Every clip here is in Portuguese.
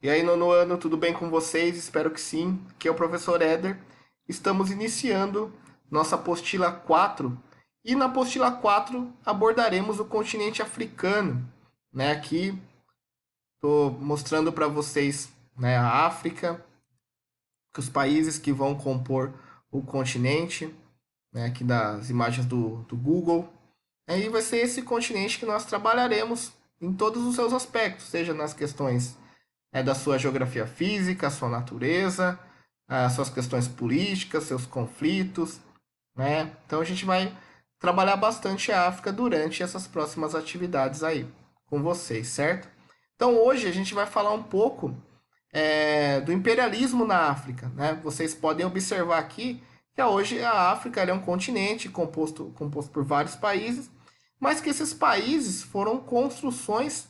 E aí, nono ano, tudo bem com vocês? Espero que sim. Aqui é o professor Éder. Estamos iniciando nossa apostila 4 e na apostila 4 abordaremos o continente africano. Aqui estou mostrando para vocês, a África, que os países que vão compor o continente, aqui das imagens do Google. Aí vai ser esse continente que nós trabalharemos em todos os seus aspectos, seja nas questões da sua geografia física, sua natureza, as suas questões políticas, seus conflitos, né? Então a gente vai trabalhar bastante a África durante essas próximas atividades aí com vocês, certo? Então hoje a gente vai falar um pouco do imperialismo na África, né? Vocês podem observar aqui que hoje a África é um continente composto por vários países, mas que esses países foram construções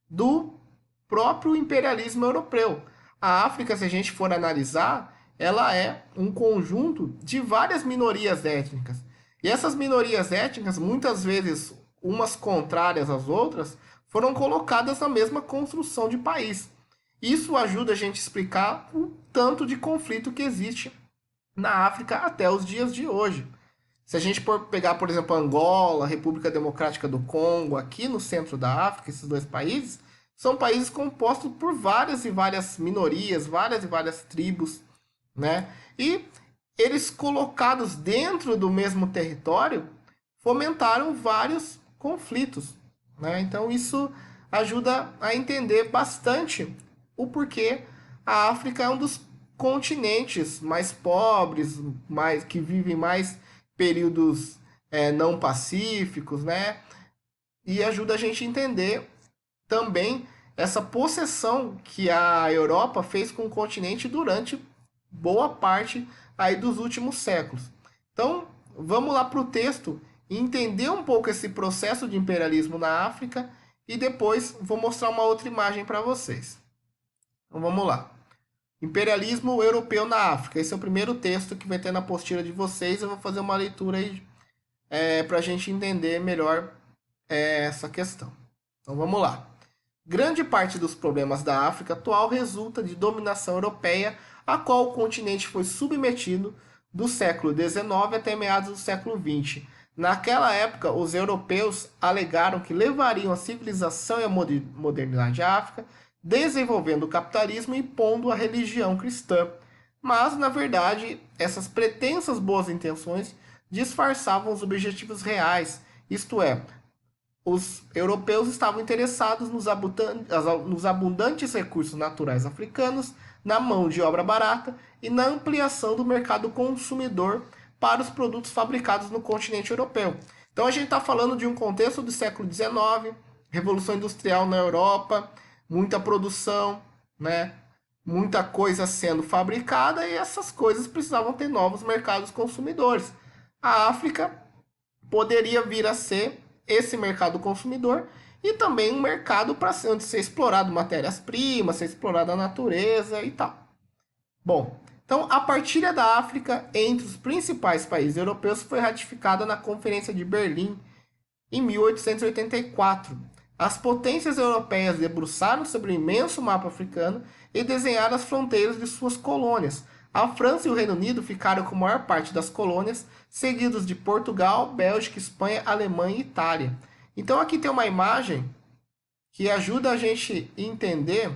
do próprio imperialismo europeu. A África, se a gente for analisar, ela é um conjunto de várias minorias étnicas. E essas minorias étnicas, muitas vezes umas contrárias às outras, foram colocadas na mesma construção de país. Isso ajuda a gente a explicar o tanto de conflito que existe na África até os dias de hoje. Se a gente for pegar, por exemplo, Angola, República Democrática do Congo, aqui no centro da África, esses dois países, são países compostos por várias e várias minorias, várias e várias tribos, né? E eles colocados dentro do mesmo território fomentaram vários conflitos, né? Então isso ajuda a entender bastante o porquê a África é um dos continentes mais pobres, mais que vivem mais períodos não pacíficos, né? E ajuda a gente a entender também essa possessão que a Europa fez com o continente durante boa parte aí dos últimos séculos. Então, vamos lá para o texto e entender um pouco esse processo de imperialismo na África e depois vou mostrar uma outra imagem para vocês. Então, vamos lá. Imperialismo europeu na África. Esse é o primeiro texto que vai ter na apostila de vocês. Eu vou fazer uma leitura aí para a gente entender melhor essa questão. Então vamos lá. Grande parte dos problemas da África atual resulta de dominação europeia, a qual o continente foi submetido do século XIX até meados do século XX. Naquela época, os europeus alegaram que levariam a civilização e a modernidade à África, desenvolvendo o capitalismo e impondo a religião cristã. Mas, na verdade, essas pretensas boas intenções disfarçavam os objetivos reais, isto é, os europeus estavam interessados nos abundantes recursos naturais africanos, na mão de obra barata e na ampliação do mercado consumidor para os produtos fabricados no continente europeu. Então a gente está falando de um contexto do século XIX, Revolução Industrial na Europa, muita produção, né? Muita coisa sendo fabricada e essas coisas precisavam ter novos mercados consumidores. A África poderia vir a ser esse mercado consumidor e também um mercado para ser explorado matérias-primas, ser explorada a natureza e tal. Bom, então a partilha da África entre os principais países europeus foi ratificada na Conferência de Berlim em 1884. As potências europeias debruçaram sobre o imenso mapa africano e desenharam as fronteiras de suas colônias. A França e o Reino Unido ficaram com a maior parte das colônias, seguidos de Portugal, Bélgica, Espanha, Alemanha e Itália. Então aqui tem uma imagem que ajuda a gente a entender,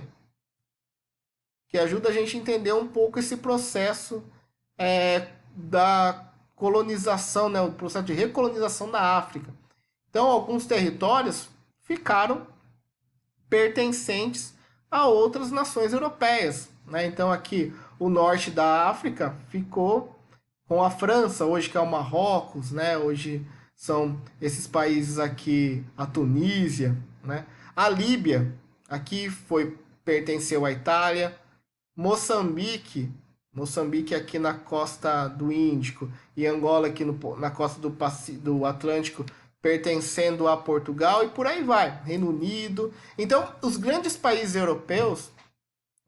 um pouco esse processo da colonização, né, o processo de recolonização da África. Então alguns territórios ficaram pertencentes a outras nações europeias, né? Então aqui o norte da África ficou com a França, hoje que é o Marrocos, né? Hoje são esses países aqui, a Tunísia, né? A Líbia aqui pertenceu à Itália, Moçambique aqui na costa do Índico e Angola aqui na costa do Atlântico pertencendo a Portugal e por aí vai, Reino Unido. Então, os grandes países europeus,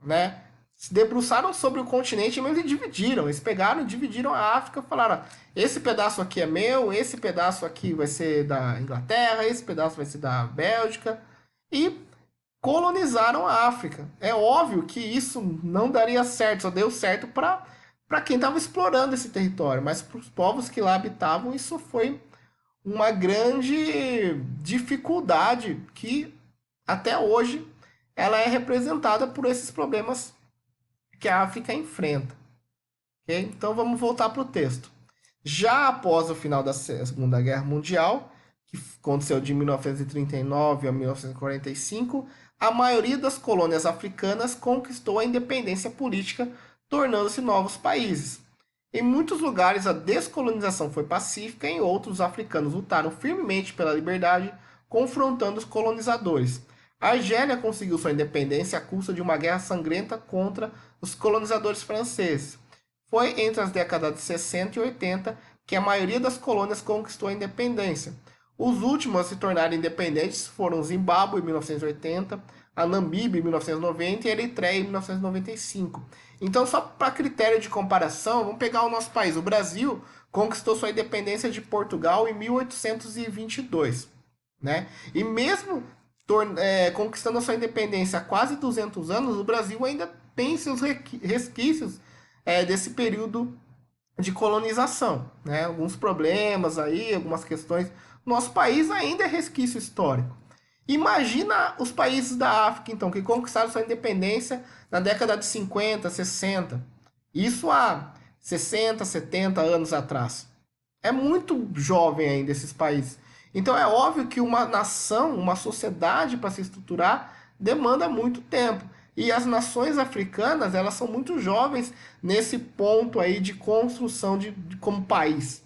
né, se debruçaram sobre o continente, mas eles pegaram e dividiram a África, falaram, esse pedaço aqui é meu, esse pedaço aqui vai ser da Inglaterra, esse pedaço vai ser da Bélgica, e colonizaram a África. É óbvio que isso não daria certo, só deu certo para quem estava explorando esse território, mas para os povos que lá habitavam, isso foi uma grande dificuldade que até hoje ela é representada por esses problemas que a África enfrenta. Okay? Então vamos voltar para o texto. Já após o final da Segunda Guerra Mundial, que aconteceu de 1939 a 1945, a maioria das colônias africanas conquistou a independência política, tornando-se novos países. Em muitos lugares a descolonização foi pacífica, em outros os africanos lutaram firmemente pela liberdade, confrontando os colonizadores. A Argélia conseguiu sua independência à custa de uma guerra sangrenta contra os colonizadores franceses. Foi entre as décadas de 60 e 80 que a maioria das colônias conquistou a independência. Os últimos a se tornarem independentes foram Zimbábue em 1980, a Namíbia em 1990 e a Eritreia em 1995. Então, só para critério de comparação, vamos pegar o nosso país. O Brasil conquistou sua independência de Portugal em 1822. Né? E mesmo conquistando a sua independência há quase 200 anos, o Brasil ainda tem seus resquícios desse período de colonização, né? Alguns problemas aí, algumas questões. Nosso país ainda é resquício histórico. Imagina os países da África, então, que conquistaram sua independência na década de 50, 60. Isso há 60, 70 anos atrás. É muito jovem ainda esses países. Então é óbvio que uma nação, uma sociedade para se estruturar demanda muito tempo. E as nações africanas, elas são muito jovens nesse ponto aí de construção como país,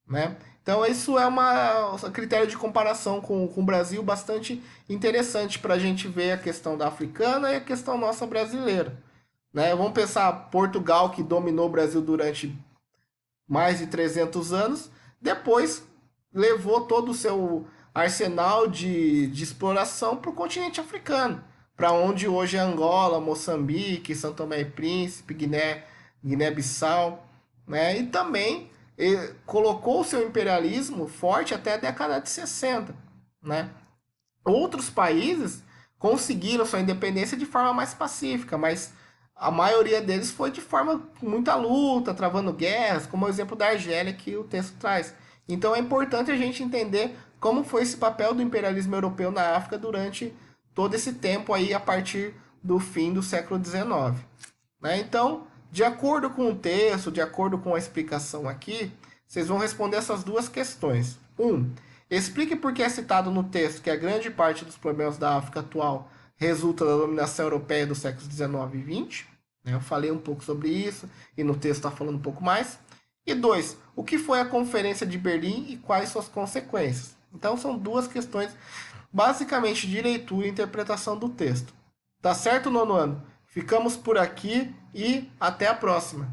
né? Então isso é um critério de comparação com o Brasil bastante interessante para a gente ver a questão da africana e a questão nossa brasileira, né? Vamos pensar Portugal, que dominou o Brasil durante mais de 300 anos, depois levou todo o seu arsenal de exploração para o continente africano, para onde hoje é Angola, Moçambique, São Tomé e Príncipe, Guiné-Bissau, né? E também colocou o seu imperialismo forte até a década de 60, né? Outros países conseguiram sua independência de forma mais pacífica, mas a maioria deles foi de forma com muita luta, travando guerras, como o exemplo da Argélia que o texto traz. Então é importante a gente entender como foi esse papel do imperialismo europeu na África durante todo esse tempo aí a partir do fim do século XIX. Né? Então, de acordo com o texto, de acordo com a explicação aqui, vocês vão responder essas duas questões. 1. Explique por que é citado no texto que a grande parte dos problemas da África atual resulta da dominação europeia dos séculos XIX e XX. Eu falei um pouco sobre isso e no texto está falando um pouco mais. E 2. O que foi a Conferência de Berlim e quais suas consequências? Então são duas questões basicamente de leitura e interpretação do texto. Tá certo, nono ano? Ficamos por aqui e até a próxima.